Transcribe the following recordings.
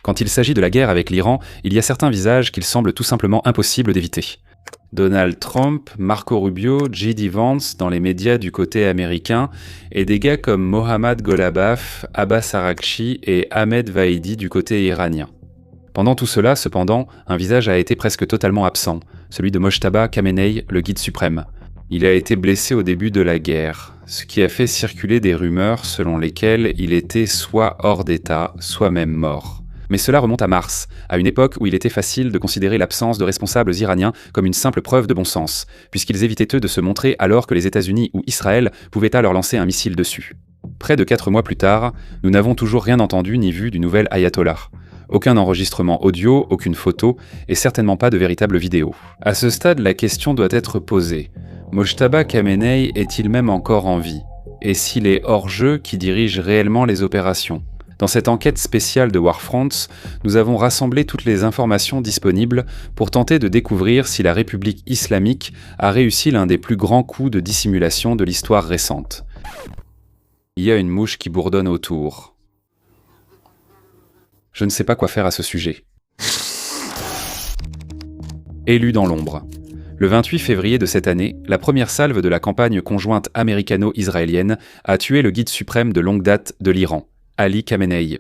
Quand il s'agit de la guerre avec l'Iran, il y a certains visages qu'il semble tout simplement impossible d'éviter. Donald Trump, Marco Rubio, J.D. Vance dans les médias du côté américain, et des gars comme Mohammad Golabaf, Abbas Araghchi et Ahmed Vahidi du côté iranien. Pendant tout cela, cependant, un visage a été presque totalement absent, celui de Mojtaba Khamenei, le guide suprême. Il a été blessé au début de la guerre, ce qui a fait circuler des rumeurs selon lesquelles il était soit hors d'état, soit même mort. Mais cela remonte à mars, à une époque où il était facile de considérer l'absence de responsables iraniens comme une simple preuve de bon sens, puisqu'ils évitaient eux de se montrer alors que les États-Unis ou Israël pouvaient leur lancer un missile dessus. Près de 4 mois plus tard, nous n'avons toujours rien entendu ni vu du nouvel ayatollah. Aucun enregistrement audio, aucune photo, et certainement pas de véritable vidéo. À ce stade, la question doit être posée. Mojtaba Khamenei est-il même encore en vie? Et s'il est hors jeu, qui dirige réellement les opérations? Dans cette enquête spéciale de Warfronts, nous avons rassemblé toutes les informations disponibles pour tenter de découvrir si la République islamique a réussi l'un des plus grands coups de dissimulation de l'histoire récente. Il y a une mouche qui bourdonne autour. Je ne sais pas quoi faire à ce sujet. Élu dans l'ombre. Le 28 février de cette année, la première salve de la campagne conjointe américano-israélienne a tué le guide suprême de longue date de l'Iran, Ali Khamenei.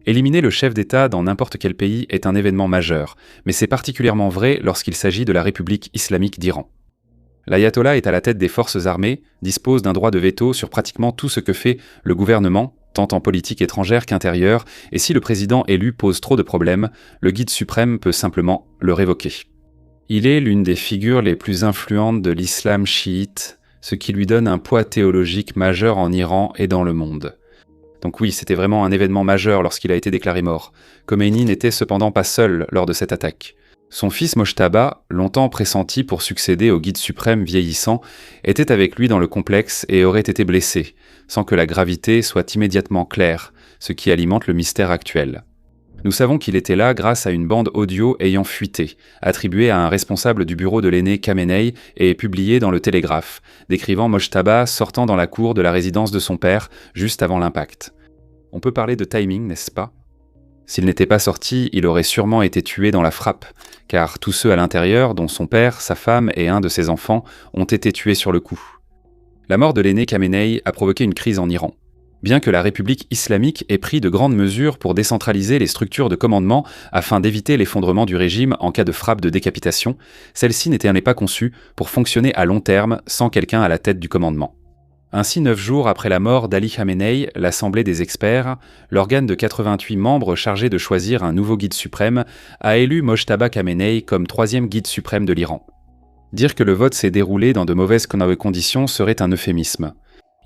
Éliminer le chef d'État dans n'importe quel pays est un événement majeur, mais c'est particulièrement vrai lorsqu'il s'agit de la République islamique d'Iran. L'ayatollah est à la tête des forces armées, dispose d'un droit de veto sur pratiquement tout ce que fait le gouvernement, tant en politique étrangère qu'intérieure, et si le président élu pose trop de problèmes, le guide suprême peut simplement le révoquer. Il est l'une des figures les plus influentes de l'islam chiite, ce qui lui donne un poids théologique majeur en Iran et dans le monde. Donc oui, c'était vraiment un événement majeur lorsqu'il a été déclaré mort. Khomeini n'était cependant pas seul lors de cette attaque. Son fils Mojtaba, longtemps pressenti pour succéder au guide suprême vieillissant, était avec lui dans le complexe et aurait été blessé, sans que la gravité soit immédiatement claire, ce qui alimente le mystère actuel. Nous savons qu'il était là grâce à une bande audio ayant fuité, attribuée à un responsable du bureau de l'aîné Khamenei et publiée dans le Télégraphe, décrivant Mojtaba sortant dans la cour de la résidence de son père juste avant l'impact. On peut parler de timing, n'est-ce pas? S'il n'était pas sorti, il aurait sûrement été tué dans la frappe, car tous ceux à l'intérieur, dont son père, sa femme et un de ses enfants, ont été tués sur le coup. La mort de l'aîné Khamenei a provoqué une crise en Iran. Bien que la République islamique ait pris de grandes mesures pour décentraliser les structures de commandement afin d'éviter l'effondrement du régime en cas de frappe de décapitation, celle-ci n'était pas conçue pour fonctionner à long terme sans quelqu'un à la tête du commandement. Ainsi, 9 jours après la mort d'Ali Khamenei, l'Assemblée des experts, l'organe de 88 membres chargé de choisir un nouveau guide suprême, a élu Mojtaba Khamenei comme 3e guide suprême de l'Iran. Dire que le vote s'est déroulé dans de mauvaises conditions serait un euphémisme.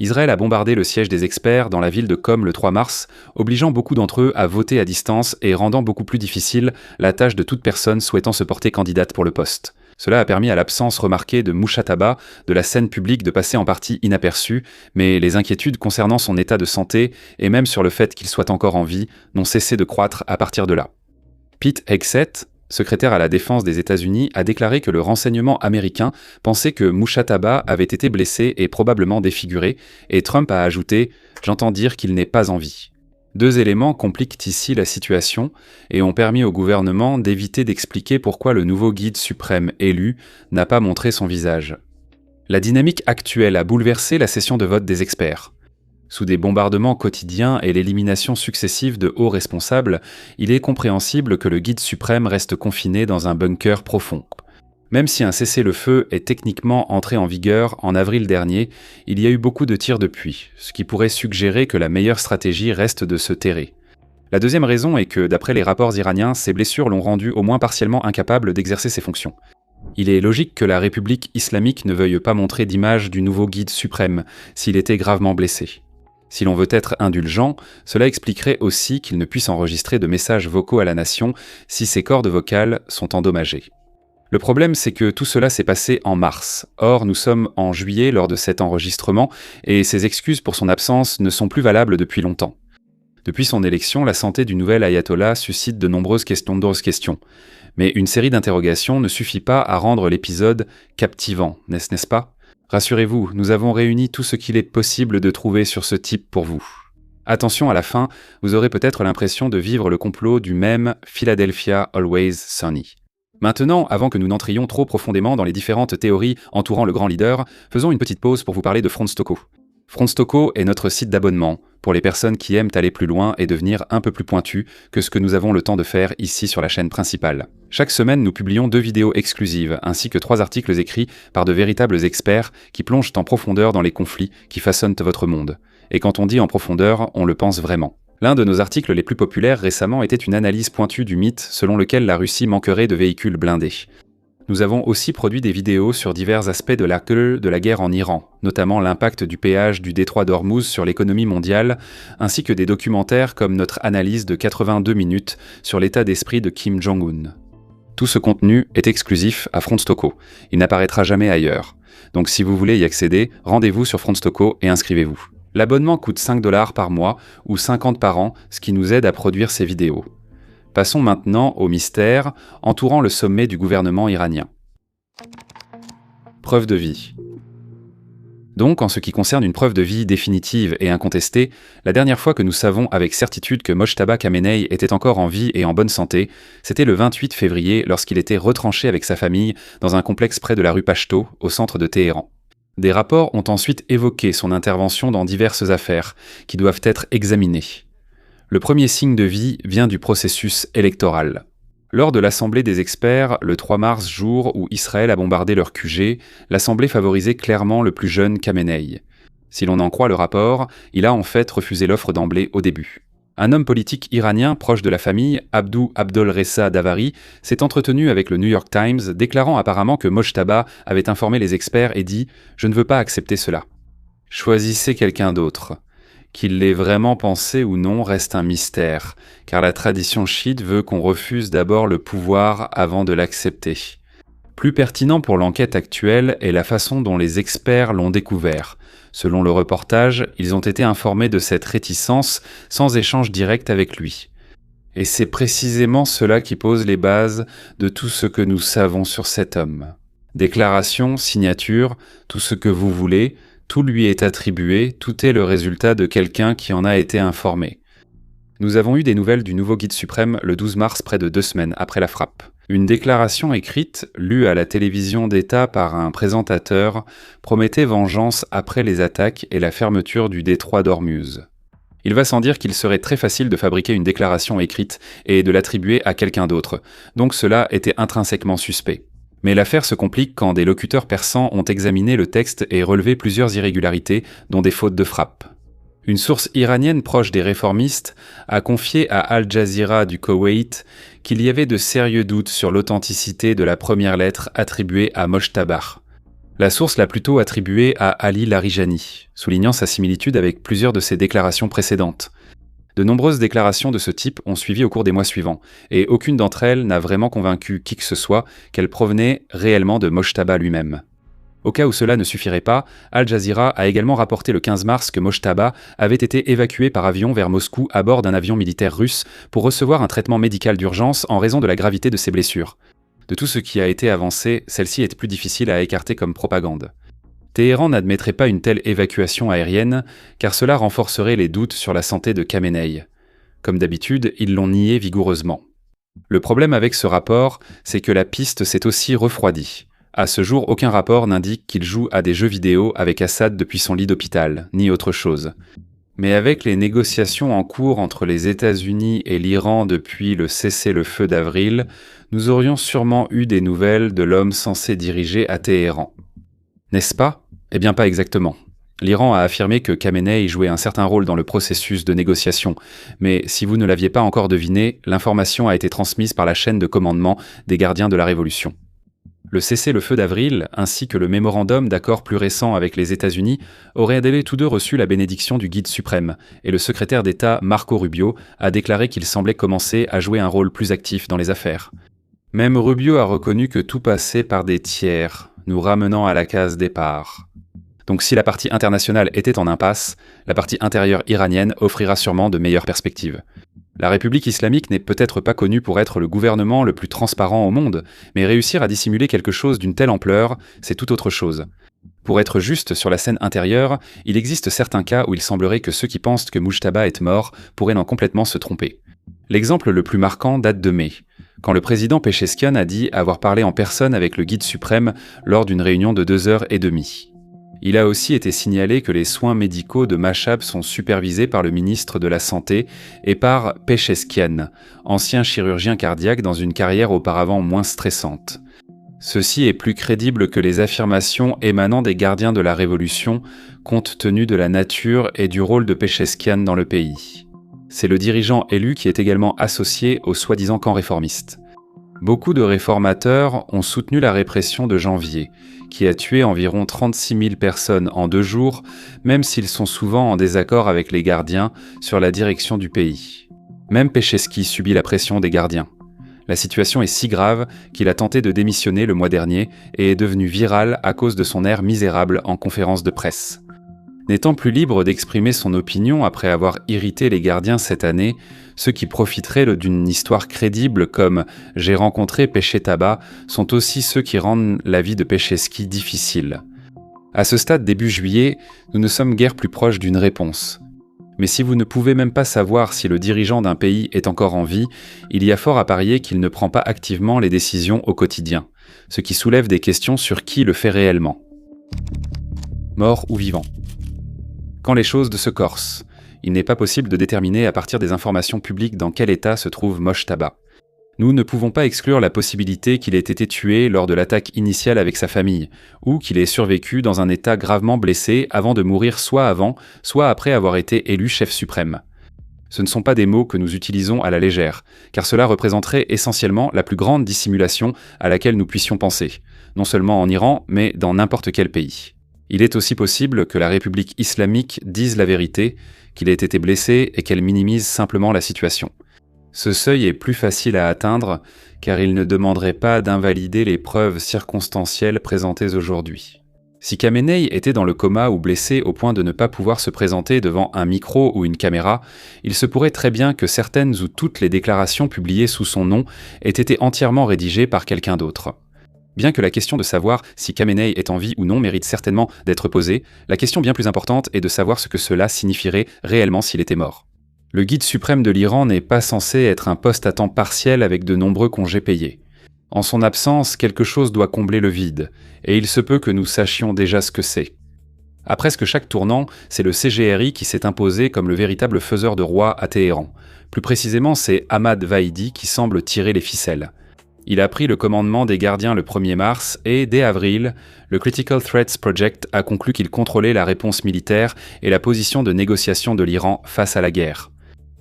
Israël a bombardé le siège des experts dans la ville de Qom le 3 mars, obligeant beaucoup d'entre eux à voter à distance et rendant beaucoup plus difficile la tâche de toute personne souhaitant se porter candidate pour le poste. Cela a permis à l'absence remarquée de Mojtaba de la scène publique de passer en partie inaperçue, mais les inquiétudes concernant son état de santé et même sur le fait qu'il soit encore en vie n'ont cessé de croître à partir de là. Pete Hegseth, secrétaire à la défense des États-Unis, a déclaré que le renseignement américain pensait que Mojtaba avait été blessé et probablement défiguré, et Trump a ajouté « J'entends dire qu'il n'est pas en vie ». 2 éléments compliquent ici la situation et ont permis au gouvernement d'éviter d'expliquer pourquoi le nouveau guide suprême élu n'a pas montré son visage. La dynamique actuelle a bouleversé la session de vote des experts. Sous des bombardements quotidiens et l'élimination successive de hauts responsables, il est compréhensible que le guide suprême reste confiné dans un bunker profond. Même si un cessez-le-feu est techniquement entré en vigueur en avril dernier, il y a eu beaucoup de tirs depuis, ce qui pourrait suggérer que la meilleure stratégie reste de se terrer. La deuxième raison est que, d'après les rapports iraniens, ses blessures l'ont rendu au moins partiellement incapable d'exercer ses fonctions. Il est logique que la République islamique ne veuille pas montrer d'image du nouveau guide suprême s'il était gravement blessé. Si l'on veut être indulgent, cela expliquerait aussi qu'il ne puisse enregistrer de messages vocaux à la nation si ses cordes vocales sont endommagées. Le problème, c'est que tout cela s'est passé en mars. Or, nous sommes en juillet lors de cet enregistrement, et ses excuses pour son absence ne sont plus valables depuis longtemps. Depuis son élection, la santé du nouvel ayatollah suscite de nombreuses questions. Mais une série d'interrogations ne suffit pas à rendre l'épisode captivant, n'est-ce pas? Rassurez-vous, nous avons réuni tout ce qu'il est possible de trouver sur ce type pour vous. Attention, à la fin, vous aurez peut-être l'impression de vivre le complot du même Philadelphia Always Sunny. Maintenant, avant que nous n'entrions trop profondément dans les différentes théories entourant le grand leader, faisons une petite pause pour vous parler de Frontstoko. Frontstoko est notre site d'abonnement pour les personnes qui aiment aller plus loin et devenir un peu plus pointues que ce que nous avons le temps de faire ici sur la chaîne principale. Chaque semaine, nous publions 2 vidéos exclusives, ainsi que 3 articles écrits par de véritables experts qui plongent en profondeur dans les conflits qui façonnent votre monde. Et quand on dit en profondeur, on le pense vraiment. L'un de nos articles les plus populaires récemment était une analyse pointue du mythe selon lequel la Russie manquerait de véhicules blindés. Nous avons aussi produit des vidéos sur divers aspects de la guerre en Iran, notamment l'impact du péage du détroit d'Ormuz sur l'économie mondiale, ainsi que des documentaires comme notre analyse de 82 minutes sur l'état d'esprit de Kim Jong-un. Tout ce contenu est exclusif à Frontstoko. Il n'apparaîtra jamais ailleurs. Donc si vous voulez y accéder, rendez-vous sur Frontstoko et inscrivez-vous. L'abonnement coûte 5 $ par mois ou 50 par an, ce qui nous aide à produire ces vidéos. Passons maintenant au mystère entourant le sommet du gouvernement iranien. Preuve de vie. Donc, en ce qui concerne une preuve de vie définitive et incontestée, la dernière fois que nous savons avec certitude que Mojtaba Khamenei était encore en vie et en bonne santé, c'était le 28 février lorsqu'il était retranché avec sa famille dans un complexe près de la rue Pashto, au centre de Téhéran. Des rapports ont ensuite évoqué son intervention dans diverses affaires, qui doivent être examinées. Le premier signe de vie vient du processus électoral. Lors de l'Assemblée des experts, le 3 mars, jour où Israël a bombardé leur QG, l'Assemblée favorisait clairement le plus jeune Khamenei. Si l'on en croit le rapport, il a en fait refusé l'offre d'emblée au début. Un homme politique iranien proche de la famille, Abdou Abdolreza Davari, s'est entretenu avec le New York Times, déclarant apparemment que Mojtaba avait informé les experts et dit « Je ne veux pas accepter cela. Choisissez quelqu'un d'autre. » Qu'il l'ait vraiment pensé ou non reste un mystère, car la tradition chiite veut qu'on refuse d'abord le pouvoir avant de l'accepter. Plus pertinent pour l'enquête actuelle est la façon dont les experts l'ont découvert. Selon le reportage, ils ont été informés de cette réticence sans échange direct avec lui. Et c'est précisément cela qui pose les bases de tout ce que nous savons sur cet homme. Déclaration, signature, tout ce que vous voulez, tout lui est attribué, tout est le résultat de quelqu'un qui en a été informé. Nous avons eu des nouvelles du nouveau guide suprême le 12 mars, près de 2 semaines après la frappe. Une déclaration écrite, lue à la télévision d'État par un présentateur, promettait vengeance après les attaques et la fermeture du détroit d'Ormuz. Il va sans dire qu'il serait très facile de fabriquer une déclaration écrite et de l'attribuer à quelqu'un d'autre, donc cela était intrinsèquement suspect. Mais l'affaire se complique quand des locuteurs persans ont examiné le texte et relevé plusieurs irrégularités, dont des fautes de frappe. Une source iranienne proche des réformistes a confié à Al Jazeera du Koweït qu'il y avait de sérieux doutes sur l'authenticité de la première lettre attribuée à Mojtaba. La source l'a plutôt attribuée à Ali Larijani, soulignant sa similitude avec plusieurs de ses déclarations précédentes. De nombreuses déclarations de ce type ont suivi au cours des mois suivants, et aucune d'entre elles n'a vraiment convaincu qui que ce soit qu'elle provenait réellement de Mojtaba lui-même. Au cas où cela ne suffirait pas, Al Jazeera a également rapporté le 15 mars que Mojtaba avait été évacué par avion vers Moscou à bord d'un avion militaire russe pour recevoir un traitement médical d'urgence en raison de la gravité de ses blessures. De tout ce qui a été avancé, celle-ci est plus difficile à écarter comme propagande. Téhéran n'admettrait pas une telle évacuation aérienne, car cela renforcerait les doutes sur la santé de Khamenei. Comme d'habitude, ils l'ont nié vigoureusement. Le problème avec ce rapport, c'est que la piste s'est aussi refroidie. À ce jour, aucun rapport n'indique qu'il joue à des jeux vidéo avec Assad depuis son lit d'hôpital, ni autre chose. Mais avec les négociations en cours entre les États-Unis et l'Iran depuis le cessez-le-feu d'avril, nous aurions sûrement eu des nouvelles de l'homme censé diriger à Téhéran. N'est-ce pas ? Eh bien pas exactement. L'Iran a affirmé que Khamenei jouait un certain rôle dans le processus de négociation, mais si vous ne l'aviez pas encore deviné, l'information a été transmise par la chaîne de commandement des gardiens de la Révolution. Le cessez-le-feu d'avril, ainsi que le mémorandum d'accord plus récent avec les États-Unis, auraient tous deux reçu la bénédiction du guide suprême, et le secrétaire d'État Marco Rubio a déclaré qu'il semblait commencer à jouer un rôle plus actif dans les affaires. Même Rubio a reconnu que tout passait par des tiers, nous ramenant à la case départ. Donc si la partie internationale était en impasse, la partie intérieure iranienne offrira sûrement de meilleures perspectives. La République islamique n'est peut-être pas connue pour être le gouvernement le plus transparent au monde, mais réussir à dissimuler quelque chose d'une telle ampleur, c'est tout autre chose. Pour être juste sur la scène intérieure, il existe certains cas où il semblerait que ceux qui pensent que Mujtaba est mort pourraient non complètement se tromper. L'exemple le plus marquant date de mai, quand le président Pezeshkian a dit avoir parlé en personne avec le guide suprême lors d'une réunion de 2 heures et demie. Il a aussi été signalé que les soins médicaux de Machab sont supervisés par le ministre de la Santé et par Pezeshkian, ancien chirurgien cardiaque dans une carrière auparavant moins stressante. Ceci est plus crédible que les affirmations émanant des gardiens de la Révolution, compte tenu de la nature et du rôle de Pezeshkian dans le pays. C'est le dirigeant élu qui est également associé au soi-disant camp réformiste. Beaucoup de réformateurs ont soutenu la répression de janvier, qui a tué environ 36 000 personnes en 2 jours, même s'ils sont souvent en désaccord avec les gardiens sur la direction du pays. Même Pezeshkian subit la pression des gardiens. La situation est si grave qu'il a tenté de démissionner le mois dernier et est devenu viral à cause de son air misérable en conférence de presse. N'étant plus libre d'exprimer son opinion après avoir irrité les gardiens cette année, ceux qui profiteraient d'une histoire crédible comme « J'ai rencontré Pechetaba » sont aussi ceux qui rendent la vie de Pezeshkian difficile. À ce stade début juillet, nous ne sommes guère plus proches d'une réponse. Mais si vous ne pouvez même pas savoir si le dirigeant d'un pays est encore en vie, il y a fort à parier qu'il ne prend pas activement les décisions au quotidien, ce qui soulève des questions sur qui le fait réellement. Mort ou vivant ? Quand les choses se corsent, il n'est pas possible de déterminer à partir des informations publiques dans quel état se trouve Mojtaba. Nous ne pouvons pas exclure la possibilité qu'il ait été tué lors de l'attaque initiale avec sa famille, ou qu'il ait survécu dans un état gravement blessé avant de mourir soit avant, soit après avoir été élu chef suprême. Ce ne sont pas des mots que nous utilisons à la légère, car cela représenterait essentiellement la plus grande dissimulation à laquelle nous puissions penser, non seulement en Iran, mais dans n'importe quel pays. Il est aussi possible que la République islamique dise la vérité, qu'il ait été blessé et qu'elle minimise simplement la situation. Ce seuil est plus facile à atteindre car il ne demanderait pas d'invalider les preuves circonstancielles présentées aujourd'hui. Si Khamenei était dans le coma ou blessé au point de ne pas pouvoir se présenter devant un micro ou une caméra, il se pourrait très bien que certaines ou toutes les déclarations publiées sous son nom aient été entièrement rédigées par quelqu'un d'autre. Bien que la question de savoir si Khamenei est en vie ou non mérite certainement d'être posée, la question bien plus importante est de savoir ce que cela signifierait réellement s'il était mort. Le guide suprême de l'Iran n'est pas censé être un poste à temps partiel avec de nombreux congés payés. En son absence, quelque chose doit combler le vide, et il se peut que nous sachions déjà ce que c'est. À presque chaque tournant, c'est le CGRI qui s'est imposé comme le véritable faiseur de roi à Téhéran. Plus précisément, c'est Ahmad Vahidi qui semble tirer les ficelles. Il a pris le commandement des gardiens le 1er mars et, dès avril, le Critical Threats Project a conclu qu'il contrôlait la réponse militaire et la position de négociation de l'Iran face à la guerre.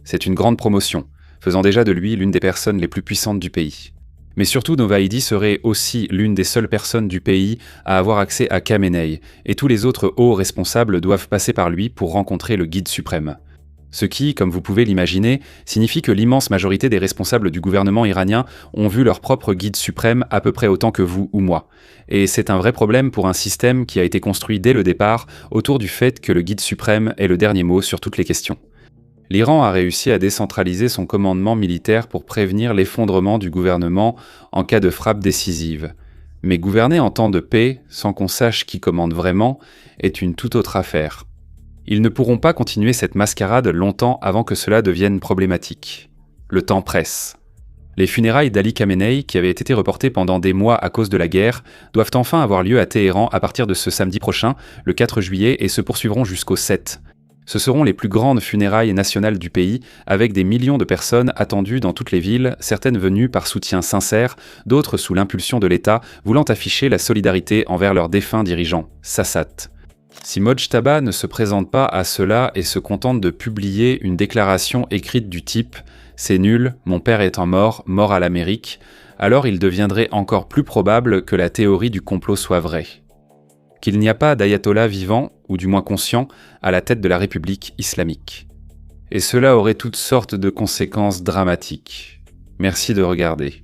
C'est une grande promotion, faisant déjà de lui l'une des personnes les plus puissantes du pays. Mais surtout, Vahidi serait aussi l'une des seules personnes du pays à avoir accès à Khamenei, et tous les autres hauts responsables doivent passer par lui pour rencontrer le guide suprême. Ce qui, comme vous pouvez l'imaginer, signifie que l'immense majorité des responsables du gouvernement iranien ont vu leur propre guide suprême à peu près autant que vous ou moi. Et c'est un vrai problème pour un système qui a été construit dès le départ autour du fait que le guide suprême ait le dernier mot sur toutes les questions. L'Iran a réussi à décentraliser son commandement militaire pour prévenir l'effondrement du gouvernement en cas de frappe décisive. Mais gouverner en temps de paix, sans qu'on sache qui commande vraiment, est une toute autre affaire. Ils ne pourront pas continuer cette mascarade longtemps avant que cela devienne problématique. Le temps presse. Les funérailles d'Ali Khamenei, qui avaient été reportées pendant des mois à cause de la guerre, doivent enfin avoir lieu à Téhéran à partir de ce samedi prochain, le 4 juillet, et se poursuivront jusqu'au 7. Ce seront les plus grandes funérailles nationales du pays, avec des millions de personnes attendues dans toutes les villes, certaines venues par soutien sincère, d'autres sous l'impulsion de l'État, voulant afficher la solidarité envers leurs défunts dirigeants, Sassat. Si Mojtaba ne se présente pas à cela et se contente de publier une déclaration écrite du type « C'est nul, mon père étant mort, mort à l'Amérique », alors il deviendrait encore plus probable que la théorie du complot soit vraie. Qu'il n'y a pas d'ayatollah vivant, ou du moins conscient, à la tête de la République islamique. Et cela aurait toutes sortes de conséquences dramatiques. Merci de regarder.